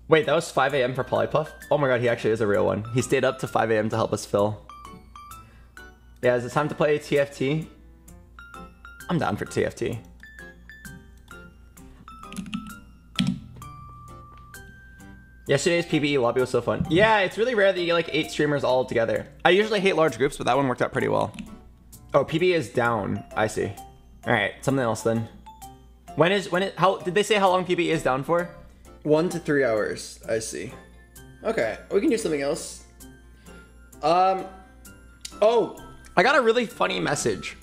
Wait, that was 5 a.m. for Polypuff? Oh my god, he actually is a real one. He stayed up to 5 a.m. to help us fill. Yeah, is it time to play TFT? I'm down for TFT. Yesterday's PvE lobby was so fun. Yeah, it's really rare that you get like 8 streamers all together. I usually hate large groups, but that one worked out pretty well. Oh, PvE is down. I see. All right, something else then. How did they say how long PvE is down for? 1 to 3 hours. I see. Okay, we can do something else. Oh, I got a really funny message.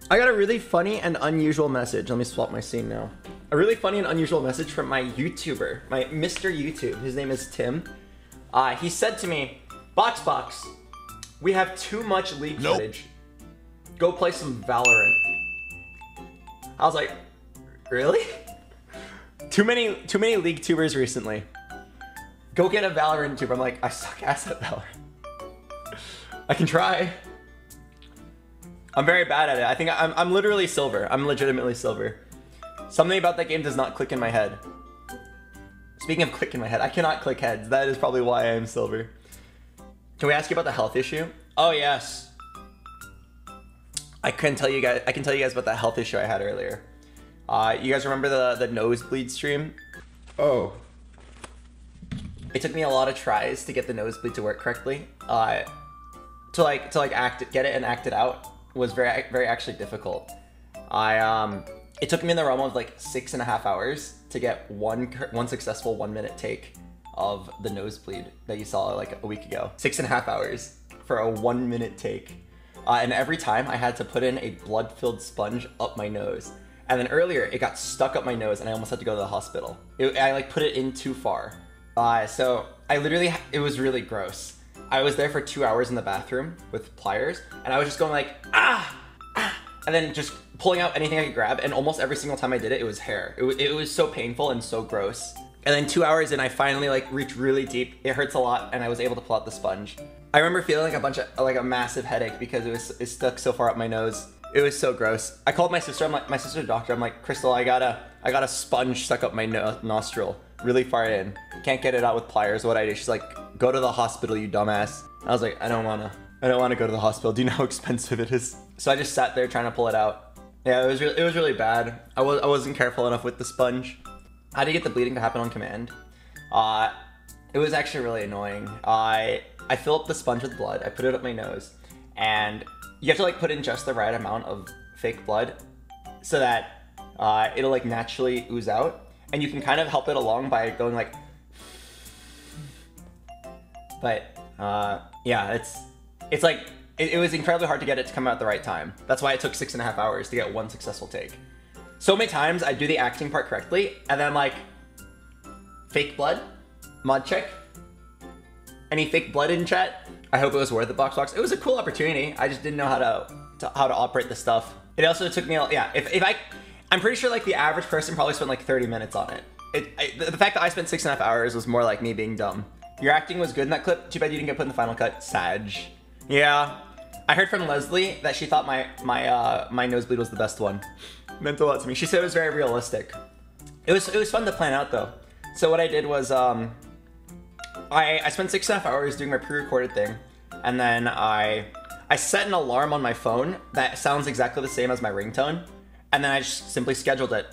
I got a really funny and unusual message. Let me swap my scene now. A really funny and unusual message from my YouTuber, my Mr. YouTube. His name is Tim. He said to me, "BoxBox, we have too much league footage. Go play some Valorant." I was like, really? Too many league tubers recently. Go get a Valorant tuber. I'm like, I suck ass at Valorant. I can try. I'm very bad at it. I think I'm literally silver. I'm legitimately silver. Something about that game does not click in my head. Speaking of click in my head, I cannot click heads. That is probably why I am silver. Can we ask you about the health issue? Oh yes. I can tell you guys about that health issue I had earlier. You guys remember the nosebleed stream? Oh. It took me a lot of tries to get the nosebleed to work correctly. Get it and act it out was very actually difficult. It took me in the realm of like 6.5 hours to get one successful 1 minute take of the nosebleed that you saw like a week ago. 6.5 hours for a 1 minute take. And every time I had to put in a blood-filled sponge up my nose. And then earlier it got stuck up my nose and I almost had to go to the hospital. I like put it in too far. So it was really gross. I was there for 2 hours in the bathroom with pliers and I was just going like, and then just pulling out anything I could grab, and almost every single time I did it, it was hair. It was so painful and so gross. And then 2 hours in, I finally like reached really deep. It hurts a lot, and I was able to pull out the sponge. I remember feeling like a massive headache because it stuck so far up my nose. It was so gross. I called my sister. My sister's a doctor. I'm like, Crystal, I got a sponge stuck up my nostril, really far in. Can't get it out with pliers. What I do? She's like, go to the hospital, you dumbass. I was like, I don't wanna go to the hospital. Do you know how expensive it is? So I just sat there trying to pull it out. Yeah, it was really bad. I wasn't careful enough with the sponge. How do you get the bleeding to happen on command? It was actually really annoying. I fill up the sponge with blood. I put it up my nose, and you have to like put in just the right amount of fake blood so that it'll like naturally ooze out, and you can kind of help it along by going like. But yeah, it's like. It was incredibly hard to get it to come out at the right time. That's why it took 6.5 hours to get one successful take. So many times I do the acting part correctly, and then I'm like, fake blood? Mod check? Any fake blood in chat? I hope it was worth it, BoxBox. It was a cool opportunity. I just didn't know how to operate the stuff. It also took me, yeah, I'm pretty sure like the average person probably spent like 30 minutes on it. The fact that I spent 6.5 hours was more like me being dumb. Your acting was good in that clip. Too bad you didn't get put in the final cut. Sag. Yeah. I heard from Leslie that she thought my nosebleed was the best one. Meant a lot to me. She said it was very realistic. It was fun to plan out though. So what I did was I spent 6.5 hours doing my pre-recorded thing, and then I set an alarm on my phone that sounds exactly the same as my ringtone, and then I just simply scheduled it.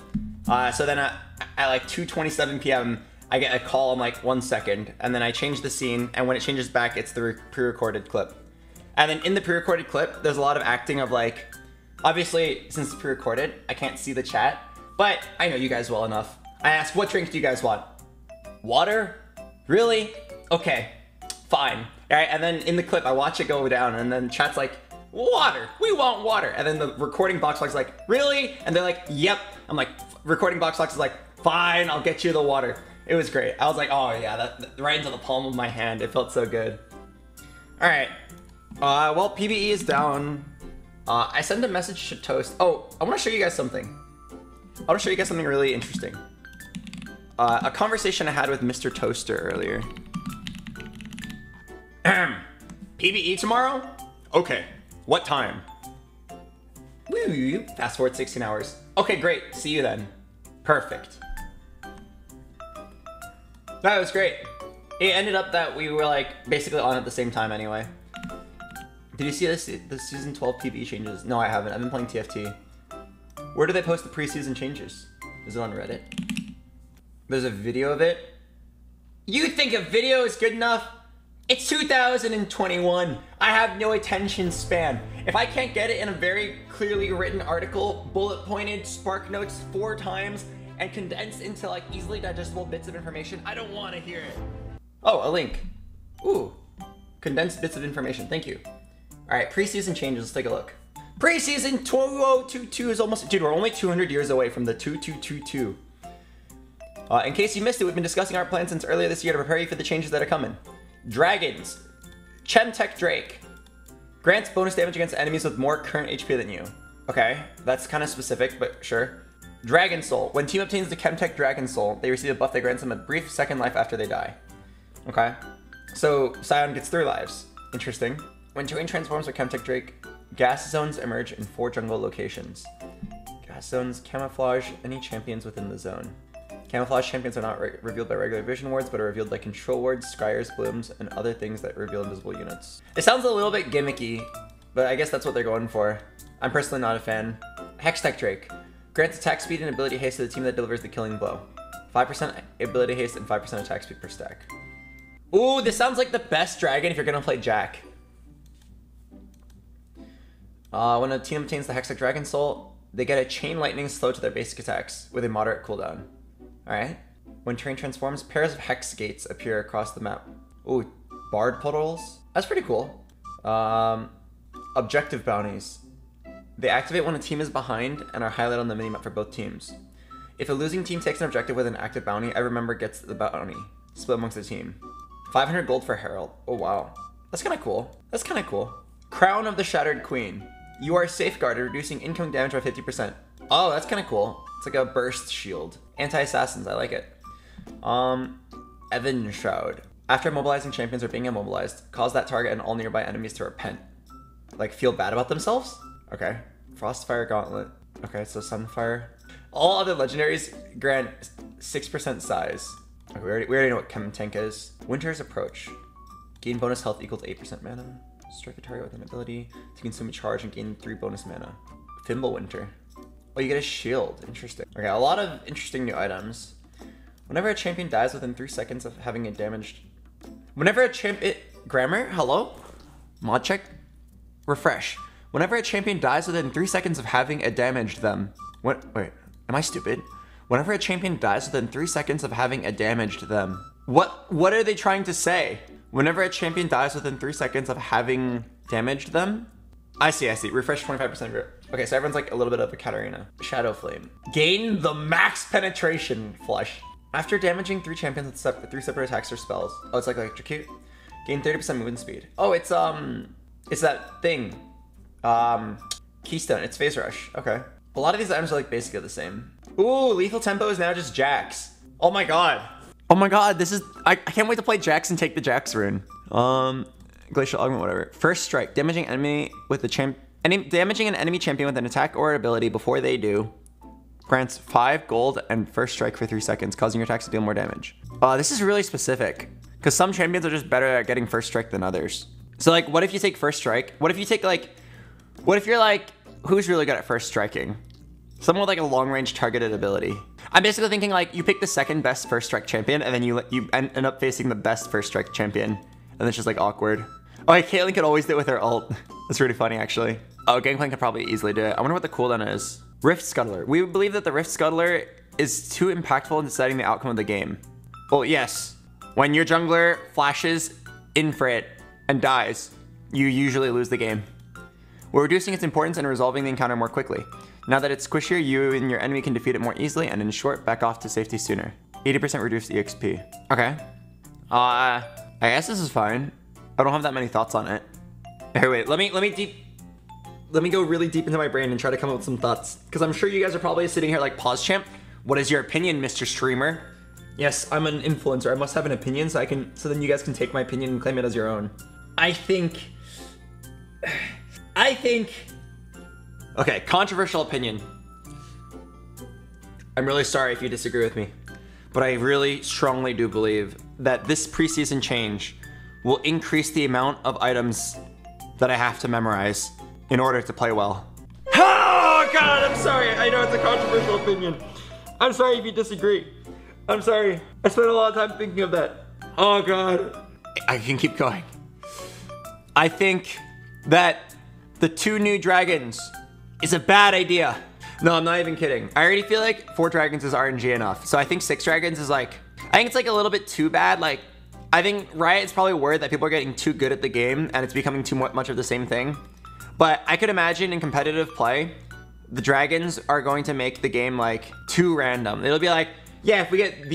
So then at like 2:27 p.m. I get a call in like 1 second, and then I change the scene, and when it changes back, it's the pre-recorded clip. And then in the pre-recorded clip, there's a lot of acting of like, obviously, since it's pre-recorded, I can't see the chat, but I know you guys well enough. I ask, what drink do you guys want? Water? Really? Okay, fine. All right, and then in the clip, I watch it go down, and then chat's like, water, we want water. And then the recording BoxBox is like, really? And they're like, yep. I'm like, recording BoxBox is like, fine, I'll get you the water. It was great. I was like, oh yeah, that right into the palm of my hand. It felt so good. All right. Well, PvE is down. I sent a message to Toast. Oh, I want to show you guys something. I want to show you guys something really interesting. A conversation I had with Mr. Toaster earlier. PvE tomorrow? Okay. What time? Woo! Fast forward 16 hours. Okay, great. See you then. Perfect. That was great. It ended up that we were like basically on at the same time anyway. Did you see the season 12 PvE changes? No, I haven't. I've been playing TFT. Where do they post the preseason changes? Is it on Reddit? There's a video of it. You think a video is good enough? It's 2021. I have no attention span. If I can't get it in a very clearly written article, bullet pointed, spark notes 4 times, and condensed into like easily digestible bits of information, I don't want to hear it. Oh, a link. Ooh, condensed bits of information. Thank you. All right, preseason changes. Let's take a look. Preseason 2022 is almost, dude, we're only 200 years away from the 2222. In case you missed it, we've been discussing our plans since earlier this year to prepare you for the changes that are coming. Dragons. Chemtech Drake. Grants bonus damage against enemies with more current HP than you. Okay, that's kind of specific, but sure. Dragon Soul. When team obtains the Chemtech Dragon Soul, they receive a buff that grants them a brief second life after they die. Okay. So, Scion gets 3 lives. Interesting. When terrain transforms with Chemtech Drake, gas zones emerge in 4 jungle locations. Gas zones camouflage any champions within the zone. Camouflage champions are not revealed by regular vision wards, but are revealed by control wards, scryers, blooms, and other things that reveal invisible units. It sounds a little bit gimmicky, but I guess that's what they're going for. I'm personally not a fan. Hextech Drake. Grants attack speed and ability haste to the team that delivers the killing blow. 5% ability haste and 5% attack speed per stack. Ooh, this sounds like the best dragon if you're gonna play Jack. When a team obtains the Hextech Dragon Soul, they get a Chain Lightning slow to their basic attacks with a moderate cooldown. Alright. When terrain transforms, pairs of Hex Gates appear across the map. Ooh, Bard Puddles? That's pretty cool. Objective Bounties. They activate when a team is behind and are highlighted on the minimap for both teams. If a losing team takes an objective with an active bounty, every member gets the bounty, split amongst the team. 500 gold for Herald. Oh wow. That's kind of cool. That's kind of cool. Crown of the Shattered Queen. You are safeguarded, reducing incoming damage by 50%. Oh, that's kind of cool. It's like a burst shield. Anti-assassins, I like it. Evan Shroud. After immobilizing champions or being immobilized, cause that target and all nearby enemies to repent. Like, feel bad about themselves? Okay. Frostfire Gauntlet. Okay, so Sunfire. All other legendaries grant 6% size. Okay, we already know what Chemtank is. Winter's Approach. Gain bonus health equal to 8% mana. Strike a target with an ability to consume a charge and gain 3 bonus mana. Fimbulwinter. Oh, you get a shield. Interesting. Okay, a lot of interesting new items. Whenever a champion dies within 3 seconds of having a damaged... Whenever a champion... Grammar? Hello? Mod check? Refresh. Whenever a champion dies within 3 seconds of having a damaged them... What? Wait, am I stupid? Whenever a champion dies within 3 seconds of having a damaged them... What are they trying to say? Whenever a champion dies within 3 seconds of having damaged them? I see. Refresh 25% of your... Okay, so everyone's like a little bit of a Katarina. Shadow Flame. Gain the max penetration flush. After damaging 3 champions with 3 separate attacks or spells. Oh, it's like Electrocute. Gain 30% movement speed. Oh, it's that thing. Keystone. It's Phase Rush. Okay. A lot of these items are like basically the same. Ooh, Lethal Tempo is now just Jax. Oh my god. Oh my god, this is... I can't wait to play Jax and take the Jax rune. Glacial Augment, whatever. First Strike. Damaging enemy with the damaging an enemy champion with an attack or ability before they do. Grants 5 gold and First Strike for 3 seconds, causing your attacks to deal more damage. This is really specific. Because some champions are just better at getting First Strike than others. So like, what if you take First Strike? What if you take like... What if you're like... Who's really good at First Striking? Someone with like a long-range targeted ability. I'm basically thinking like, you pick the second best First Strike champion, and then you end up facing the best First Strike champion. And it's just like awkward. Oh, hey, Caitlyn could always do it with her ult. That's really funny, actually. Oh, Gangplank could probably easily do it. I wonder what the cooldown is. Rift Scuttler. We believe that the Rift Scuttler is too impactful in deciding the outcome of the game. Well, yes. When your jungler flashes in for it and dies, you usually lose the game. We're reducing its importance and resolving the encounter more quickly. Now that it's squishier, you and your enemy can defeat it more easily, and in short, back off to safety sooner. 80% reduced EXP. Okay. I guess this is fine. I don't have that many thoughts on it. Here, wait, let me go really deep into my brain and try to come up with some thoughts. Because I'm sure you guys are probably sitting here like, pause champ, what is your opinion, Mr. Streamer? Yes, I'm an influencer. I must have an opinion so then you guys can take my opinion and claim it as your own. I think... Okay, controversial opinion. I'm really sorry if you disagree with me. but I really strongly do believe that this preseason change will increase the amount of items that I have to memorize in order to play well. Oh God, I'm sorry. I know it's a controversial opinion. I'm sorry if you disagree. I'm sorry. I spent a lot of time thinking of that. Oh God. I can keep going. I think that the 2 new dragons is a bad idea. No, I'm not even kidding. I already feel like 4 dragons is RNG enough. So I think 6 dragons is like, I think it's like a little bit too bad. Like, I think Riot's probably worried that people are getting too good at the game and it's becoming too much of the same thing. But I could imagine in competitive play, the dragons are going to make the game like too random. It'll be like, yeah, if we get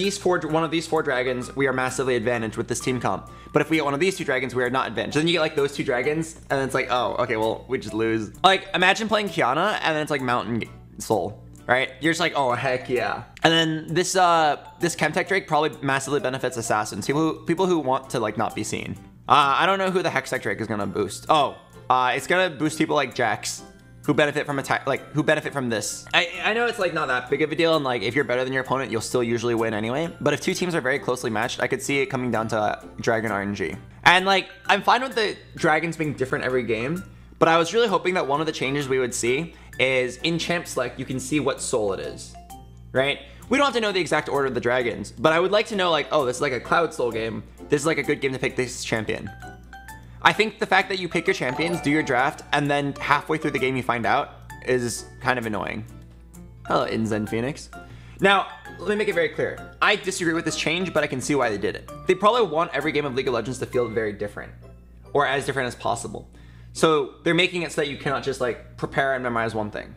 one of these 4 dragons, we are massively advantaged with this team comp. But if we get one of these 2 dragons, we are not advantaged. Then you get like those 2 dragons, and then it's like, oh, okay, well, we just lose. Like, imagine playing Kiana, and then it's like Mountain Soul, right? You're just like, oh, heck yeah. And then this Chemtech Drake probably massively benefits assassins, people who want to like not be seen. I don't know who the Hextech Drake is gonna boost. Oh, it's gonna boost people like Jax, who benefit from who benefit from this. I know it's like not that big of a deal, and like if you're better than your opponent, you'll still usually win anyway. But if 2 teams are very closely matched, I could see it coming down to Dragon RNG. And like, I'm fine with the dragons being different every game, but I was really hoping that one of the changes we would see is in champ select, you can see what soul it is, right? We don't have to know the exact order of the dragons, but I would like to know like, oh, this is like a Cloud Soul game. This is like a good game to pick this champion. I think the fact that you pick your champions, do your draft, and then halfway through the game you find out is kind of annoying. Hello, Inzen Phoenix. Now, let me make it very clear. I disagree with this change, but I can see why they did it. They probably want every game of League of Legends to feel very different, or as different as possible. So they're making it so that you cannot just like prepare and memorize one thing.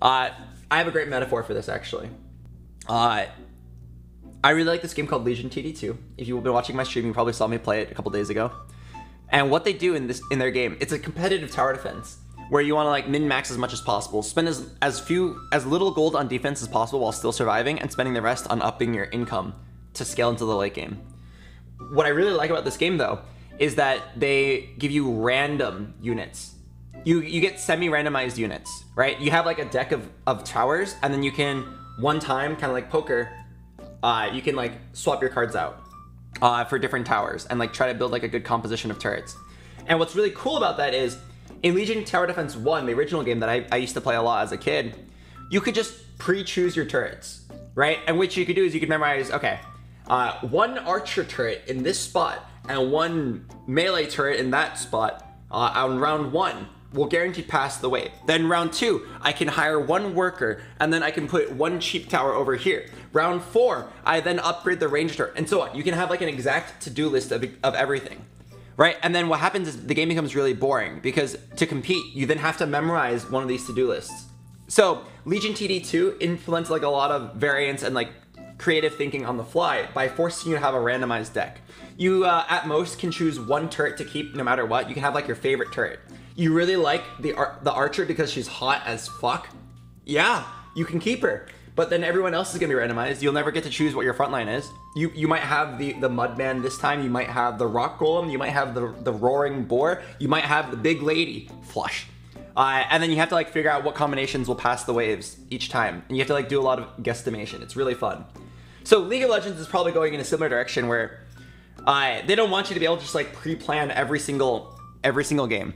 I have a great metaphor for this actually. I really like this game called Legion TD2. If you've been watching my stream, you probably saw me play it a couple days ago. And what they do in their game, it's a competitive tower defense where you want to like min-max as much as possible, spend as little gold on defense as possible while still surviving, and spending the rest on upping your income to scale into the late game. What I really like about this game though is that they give you random units. You get semi-randomized units, right? You have like a deck of towers, and then you can one time, kind of like poker, you can like swap your cards out for different towers and like try to build like a good composition of turrets. And what's really cool about that is in Legion Tower Defense 1, the original game that I used to play a lot as a kid, you could just pre-choose your turrets, right? And what you could do is you could memorize, okay, 1 archer turret in this spot and 1 melee turret in that spot on round 1 will guarantee pass the wave. Then round 2, I can hire 1 worker, and then I can put 1 cheap tower over here. Round 4, I then upgrade the range turret, and so on. You can have like an exact to-do list of everything, right? And then what happens is the game becomes really boring, because to compete, you then have to memorize one of these to-do lists. So Legion TD2 implements like a lot of variance and like creative thinking on the fly by forcing you to have a randomized deck. You at most can choose 1 turret to keep no matter what. You can have like your favorite turret. You really like the archer because she's hot as fuck? Yeah, you can keep her. But then everyone else is gonna be randomized. You'll never get to choose what your front line is. You might have the Mudman this time. You might have the Rock Golem. You might have the Roaring Boar. You might have the Big Lady Flush. And then you have to like figure out what combinations will pass the waves each time. And you have to like do a lot of guesstimation. It's really fun. So League of Legends is probably going in a similar direction where they don't want you to be able to just like pre-plan every single game.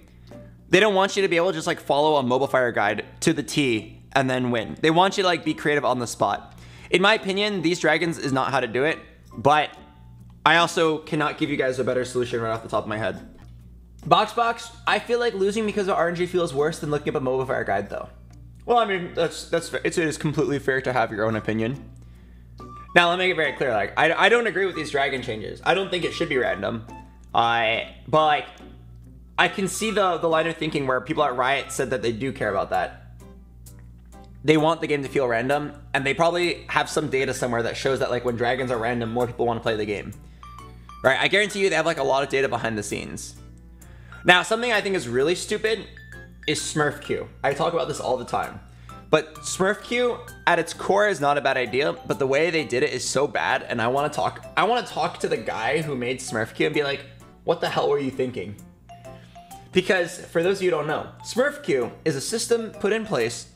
They don't want you to be able to just like follow a mobile fire guide to the T and then win. They want you to like be creative on the spot. In my opinion, these dragons is not how to do it, but I also cannot give you guys a better solution right off the top of my head. BoxBox, I feel like losing because of RNG feels worse than looking up a mobile fire guide though. Well, I mean, it is completely fair to have your own opinion. Now, let me make it very clear, like, I don't agree with these dragon changes. I don't think it should be random. But like, I can see the line of thinking where people at Riot said that they do care about that. They want the game to feel random, and they probably have some data somewhere that shows that like when dragons are random, more people want to play the game. Right? I guarantee you they have like a lot of data behind the scenes. Now, something I think is really stupid is Smurf Q. I talk about this all the time. But Smurf Q at its core is not a bad idea, but the way they did it is so bad, and I want to talk to the guy who made Smurf Q and be like, what the hell were you thinking? Because for those of you who don't know, Smurf Q is a system put in place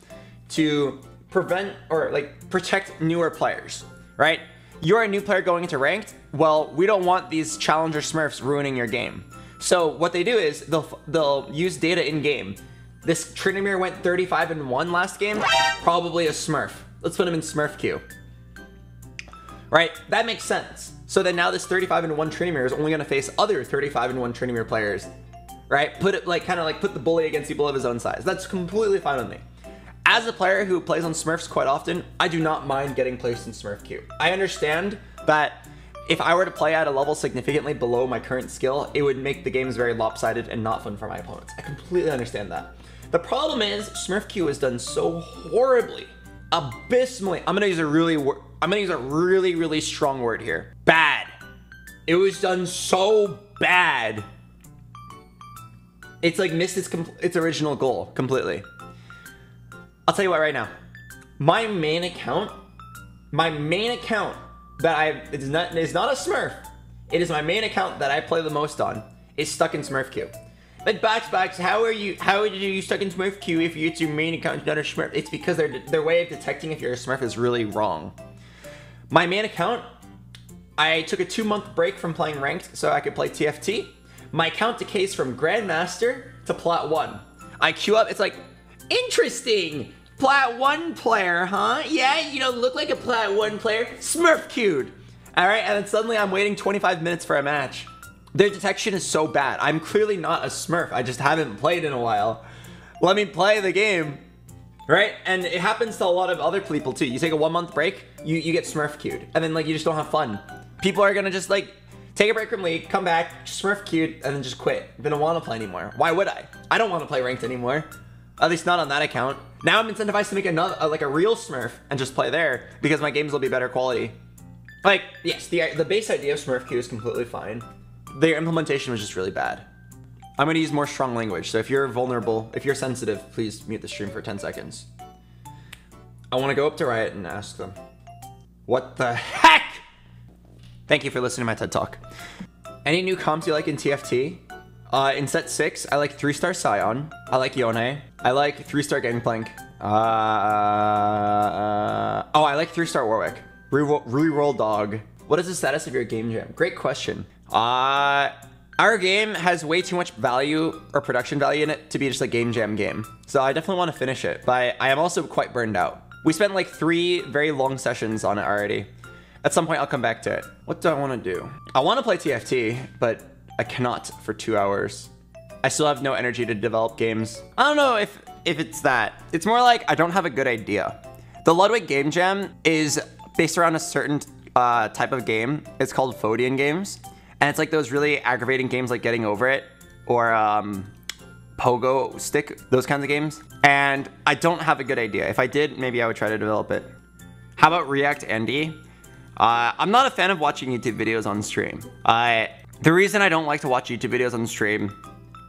to prevent or like protect newer players, right? You're a new player going into ranked. Well, we don't want these challenger smurfs ruining your game. So what they do is they'll use data in game. This Trinimir went 35-1 last game, probably a smurf. Let's put him in smurf queue. Right, that makes sense. So then now this 35-1 Trinimir is only gonna face other 35-1 Trinimir players, right? Put it like, kind of like put the bully against people of his own size. That's completely fine with me. As a player who plays on smurfs quite often, I do not mind getting placed in smurf queue. I understand that if I were to play at a level significantly below my current skill, it would make the games very lopsided and not fun for my opponents. I completely understand that. The problem is smurf queue is done so horribly, abysmally. I'm gonna use a really, really strong word here. Bad. It was done so bad. It's like missed its original goal completely. I'll tell you what right now. My main account that is not a smurf. It is my main account that I play the most on. Is stuck in smurf queue. Like BoxBox, how are you stuck in smurf queue if it's your main account, not a smurf? It's because their way of detecting if you're a smurf is really wrong. My main account, I took a 2-month break from playing ranked so I could play TFT. My account decays from Grandmaster to Plat 1. I queue up, it's like, interesting! Plat 1 player, huh? Yeah, you don't look like a Plat 1 player. Smurf queued. Alright, and then suddenly I'm waiting 25 minutes for a match. Their detection is so bad. I'm clearly not a smurf. I just haven't played in a while. Let me play the game. Right? And it happens to a lot of other people too. You take a 1-month break, you get smurf queued. And then like you just don't have fun. People are gonna just like take a break from league, come back, smurf queued, and then just quit. They don't want to play anymore. Why would I? I don't want to play ranked anymore. At least not on that account. Now I'm incentivized to make another, like a real smurf and just play there because my games will be better quality. Like, yes, the base idea of smurf queue is completely fine. Their implementation was just really bad. I'm gonna use more strong language, so if you're vulnerable, if you're sensitive, please mute the stream for 10 seconds. I wanna go up to Riot and ask them, what the heck? Thank you for listening to my TED Talk. Any new comps you like in TFT? In set 6, I like 3-star Scion. I like Yone. I like 3-star Gangplank. Oh, I like 3-star Warwick. Reroll Dog. What is the status of your game jam? Great question. Our game has way too much value or production value in it to be just a game jam game. So I definitely want to finish it, but I am also quite burned out. We spent like 3 very long sessions on it already. At some point I'll come back to it. What do I want to do? I want to play TFT, but I cannot for 2 hours. I still have no energy to develop games. I don't know if it's that. It's more like I don't have a good idea. The Ludwig Game Jam is based around a certain type of game. It's called Phodian games. And it's like those really aggravating games like Getting Over It or Pogo Stick, those kinds of games. And I don't have a good idea. If I did, maybe I would try to develop it. How about React Andy? I'm not a fan of watching YouTube videos on stream. The reason I don't like to watch YouTube videos on stream,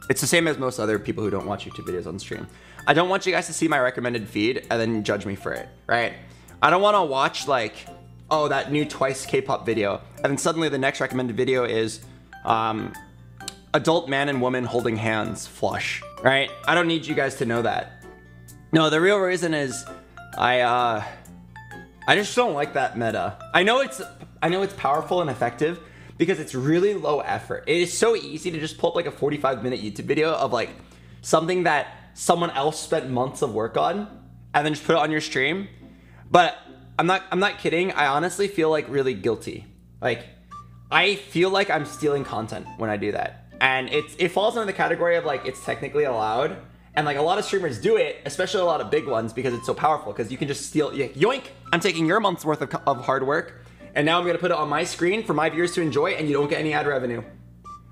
it's the same as most other people who don't watch YouTube videos on stream. I don't want you guys to see my recommended feed and then judge me for it, right? I don't want to watch like, oh, that new Twice K-pop video, and then suddenly the next recommended video is adult man and woman holding hands flush, right? I don't need you guys to know that. No, the real reason is I just don't like that meta. I know it's powerful and effective because it's really low effort. It is so easy to just pull up like a 45-minute YouTube video of like something that someone else spent months of work on and then just put it on your stream. But I'm not kidding. I honestly feel like really guilty. Like I feel like I'm stealing content when I do that. And it falls under the category of like it's technically allowed. And like a lot of streamers do it, especially a lot of big ones because it's so powerful because you can just steal, yoink, I'm taking your month's worth of hard work and now I'm gonna put it on my screen for my viewers to enjoy and you don't get any ad revenue,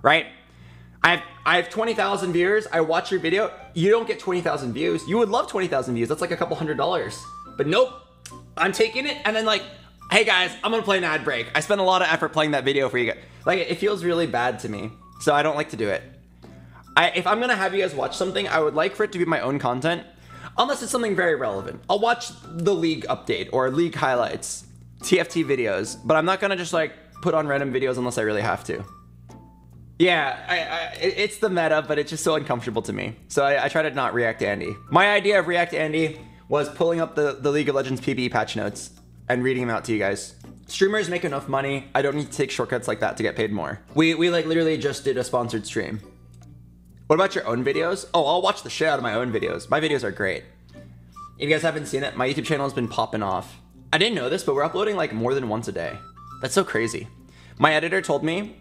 right? I have 20,000 viewers, I watch your video, you don't get 20,000 views. You would love 20,000 views, that's like a couple $100. But nope, I'm taking it and then like, hey guys, I'm gonna play an ad break. I spent a lot of effort playing that video for you guys. Like it feels really bad to me, so I don't like to do it. If I'm gonna have you guys watch something, I would like for it to be my own content, unless it's something very relevant. I'll watch the league update or league highlights, TFT videos, but I'm not gonna just like put on random videos unless I really have to. Yeah, it's the meta, but it's just so uncomfortable to me. So I try to not react Andy. My idea of react Andy was pulling up the League of Legends PvE patch notes and reading them out to you guys. Streamers make enough money. I don't need to take shortcuts like that to get paid more. We like literally just did a sponsored stream. What about your own videos? Oh, I'll watch the shit out of my own videos. My videos are great. If you guys haven't seen it, my YouTube channel has been popping off. I didn't know this, but we're uploading like more than once a day. That's so crazy. My editor told me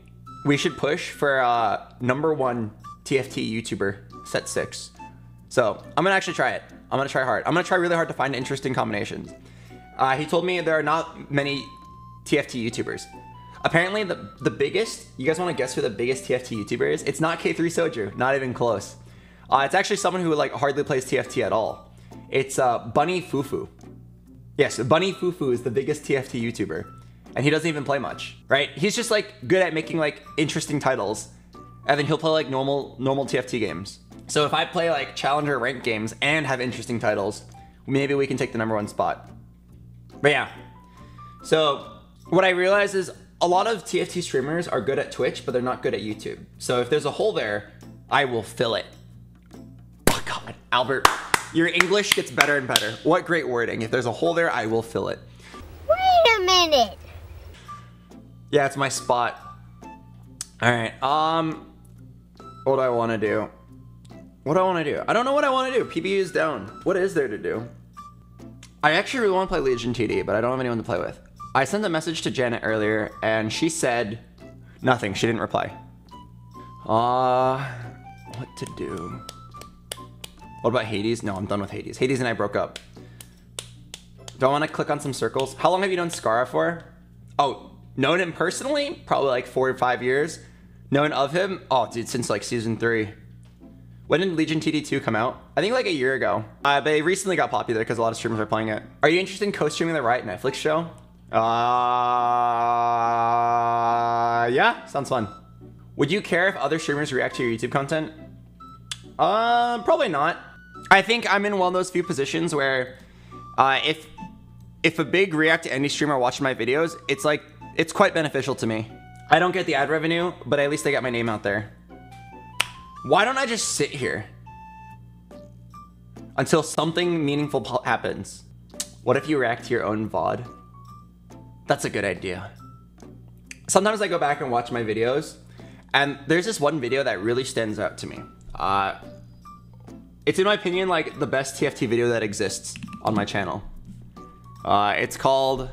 we should push for #1 TFT YouTuber set 6. So I'm gonna actually try it. I'm gonna try hard. I'm gonna try really hard to find interesting combinations. He told me there are not many TFT YouTubers. Apparently the biggest, you guys wanna guess who the biggest TFT YouTuber is? It's not K3 Soju, not even close. It's actually someone who like hardly plays TFT at all. It's Bunny Fufu. Yes, Bunny Fufu is the biggest TFT YouTuber. And he doesn't even play much, right? He's just like good at making like interesting titles. And then he'll play like normal TFT games. So if I play like challenger ranked games and have interesting titles, maybe we can take the #1 spot. But yeah. So what I realize is a lot of TFT streamers are good at Twitch, but they're not good at YouTube. So if there's a hole there, I will fill it. Oh God, Albert, your English gets better and better. What great wording. If there's a hole there, I will fill it. Wait a minute. Yeah, it's my spot. All right, what do I want to do? What do I want to do? I don't know what I want to do. PB is down. What is there to do? I actually really want to play Legion TD, but I don't have anyone to play with. I sent a message to Janet earlier, and she said nothing. She didn't reply. What to do? What about Hades? No, I'm done with Hades. Hades and I broke up. Do I want to click on some circles? How long have you known Scarra for? Oh, known him personally? Probably like 4 or 5 years. Known of him? Oh, dude, since like season 3. When did Legion TD2 come out? I think like a year ago. But it recently got popular because a lot of streamers are playing it. Are you interested in co-streaming the Riot Netflix show? Yeah, sounds fun. Would you care if other streamers react to your YouTube content? Probably not. I think I'm in one of those few positions where if a big React to any streamer watching my videos, it's quite beneficial to me. I don't get the ad revenue, but at least I get my name out there. Why don't I just sit here until something meaningful happens? What if you react to your own VOD? That's a good idea. Sometimes I go back and watch my videos, and there's this one video that really stands out to me. It's in my opinion like the best TFT video that exists on my channel. It's called...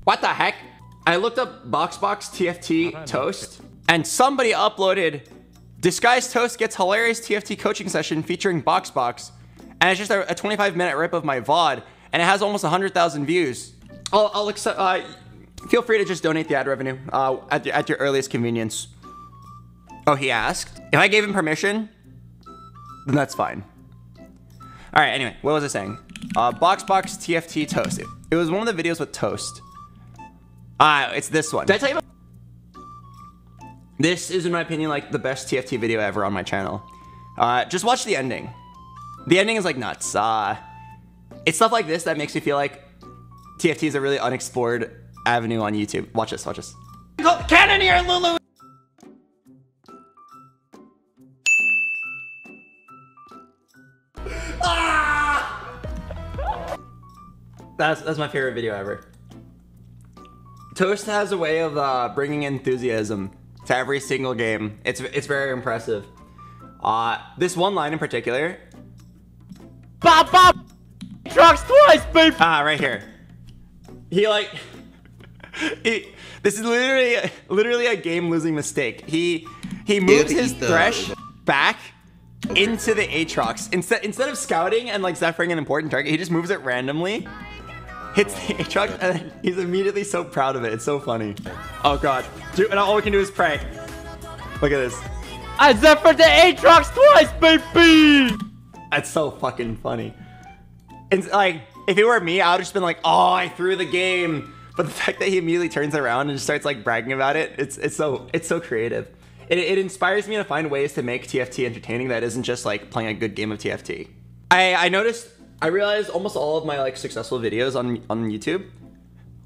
What the heck? I looked up BoxBox TFT Toast, and somebody uploaded Disguised Toast gets hilarious TFT coaching session featuring BoxBox, and it's just a 25-minute rip of my VOD, and it has almost 100,000 views. I'll accept. Feel free to just donate the ad revenue at your earliest convenience. Oh, he asked? If I gave him permission, then that's fine. All right, anyway, what was I saying? BoxBox TFT Toast. It was one of the videos with Toast. It's this one. Did I tell you about? This is, in my opinion, like the best TFT video ever on my channel. Just watch the ending. The ending is like nuts. It's stuff like this that makes me feel like TFT is a really unexplored avenue on YouTube. Watch this, watch this. Cannon here, Lulu! That's my favorite video ever. Toast has a way of bringing enthusiasm to every single game. It's very impressive. This one line in particular. Bop bop! Trucks twice, babe! Right here. This is literally a game-losing mistake. He moves his Thresh back into the Aatrox. Instead of scouting and like zephering an important target, he just moves it randomly, hits the Aatrox, and then he's immediately so proud of it. It's so funny. Oh god. Dude, and all we can do is pray. Look at this. I zephyred the Aatrox twice, baby! That's so fucking funny. And like, if it were me, I would have just been like, oh, I threw the game. But the fact that he immediately turns around and just starts like bragging about it, it's so creative. It inspires me to find ways to make TFT entertaining that isn't just like playing a good game of TFT. I realized almost all of my like successful videos on YouTube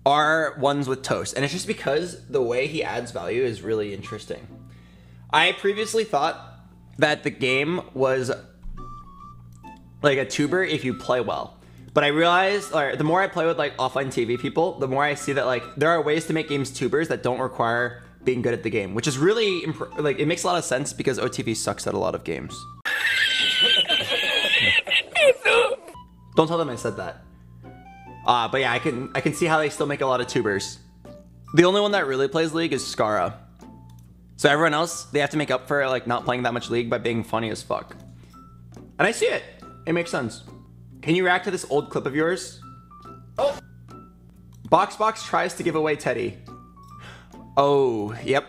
are ones with Toast, and it's just because the way he adds value is really interesting. I previously thought that the game was like a tuber if you play well. But I realized, or the more I play with like offline TV people, the more I see that like there are ways to make games tubers that don't require being good at the game, which is really like it makes a lot of sense because OTV sucks at a lot of games. Don't tell them I said that. But yeah, I can see how they still make a lot of tubers. The only one that really plays League is Scarra. So everyone else, they have to make up for like not playing that much League by being funny as fuck. And I see it. It makes sense. Can you react to this old clip of yours? Oh. BoxBox tries to give away Teddy. Oh, yep.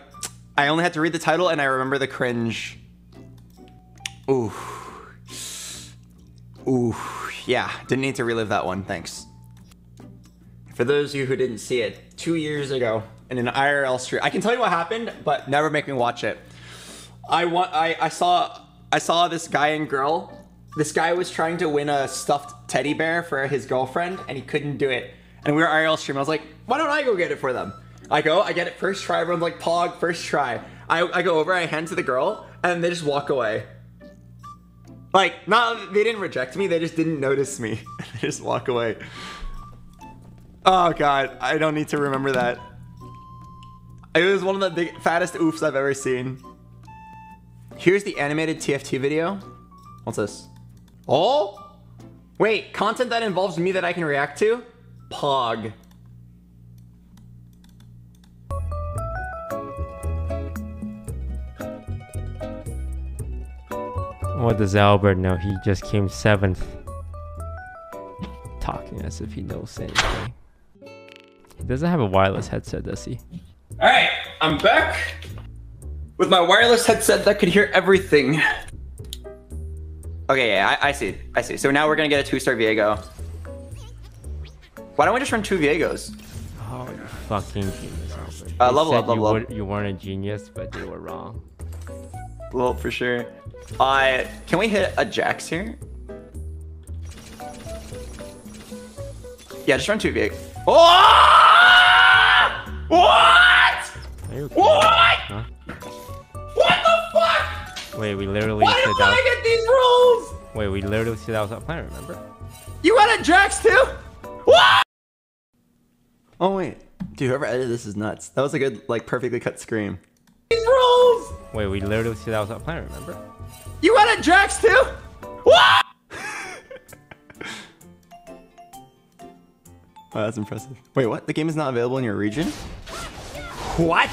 I only had to read the title and I remember the cringe. Ooh. Ooh. Yeah, didn't need to relive that one, thanks. For those of you who didn't see it, 2 years ago in an IRL stream, I can tell you what happened, but never make me watch it. I saw this guy and girl. This guy was trying to win a stuffed teddy bear for his girlfriend, and he couldn't do it. And we were IRL streaming. I was like, why don't I go get it for them? I get it first try. Everyone's like, Pog, first try. I go over, I hand to the girl, and they just walk away. Like, they didn't reject me, they just didn't notice me. They just walk away. Oh god, I don't need to remember that. It was one of the fattest oofs I've ever seen. Here's the animated TFT video. What's this? Oh? Wait, content that involves me that I can react to? Pog. What does Albert know? He just came 7th. Talking as if he knows anything. He doesn't have a wireless headset, does he? Alright, I'm back with my wireless headset that could hear everything. Okay, yeah, I see. So now we're gonna get a 2-star Viego. Why don't we just run 2 Viegos? Oh, you fucking genius, Albert. Level up. You weren't a genius, but you were wrong. Well, for sure. Can we hit a Jax here? Yeah, just run 2 Vieg. Oh! What? What? Huh? What the fuck? Wait, we literally Why said do that. I get these rules? Wait, we literally said that was our plan, remember? You had a Jax too? What? Oh wait, dude, whoever edited this is nuts. That was a good, like, perfectly cut scream. These rules. Wait, we literally said that was our plan, remember? You had a Jax too? What? Wow, that's impressive. Wait, what? The game is not available in your region? What?